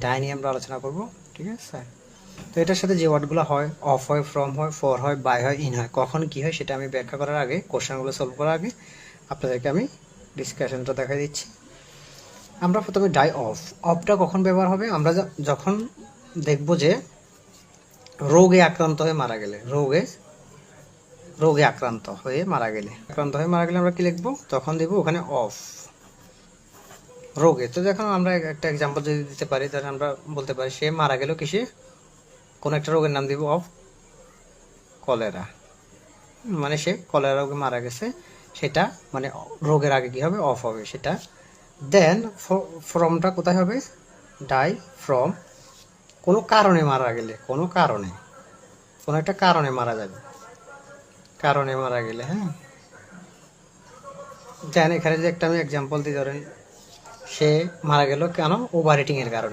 Die নিয়ে আমরা আলোচনা করব, ঠিক আছে। তো এটার সাথে যে ওয়ার্ডগুলো হয়, অফ হয়, ফ্রম হয়, ফর হয়, বাই হয়, ইন হয়, কখন কি হয় সেটা আমি ব্যাখ্যা করার আগে, কোশ্চেনগুলো সলভ করার আগে আপনাদেরকে আমি ডিসকাশনটা দেখা দিচ্ছি। আমরা প্রথমে ডাই অফ। অফটা কখন ব্যবহার হবে? আমরা যখন দেখব যে রোগে আক্রান্ত হয়ে মারা গেলে, রোগে আক্রান্ত হয়ে মারা গেলে আমরা কি লিখবো? তখন দেব ওখানে অফ। রোগে, তো দেখুন আমরা একটা এক্সাম্পল যদি দিতে পারি, তাহলে আমরা বলতে পারি সে মারা গেল কিসে? কোনো একটা রোগের নাম দিব অফ কলেরা, মানে সে কলেরা রোগে মারা গেছে, সেটা মানে রোগের আগে কি হবে? অফ হবে সেটা। দেন ফ্রমটা কোথায় হবে? Die from. কোনো কারণে মারা গেলে, কোনো একটা কারণে মারা যাবে, কারণে মারা গেলে, হ্যাঁ। দেন এখানে যে একটা আমি এক্সাম্পল দিই, ধরেন সে মারা গেল কেন? ওভার ইটিং এর কারণে।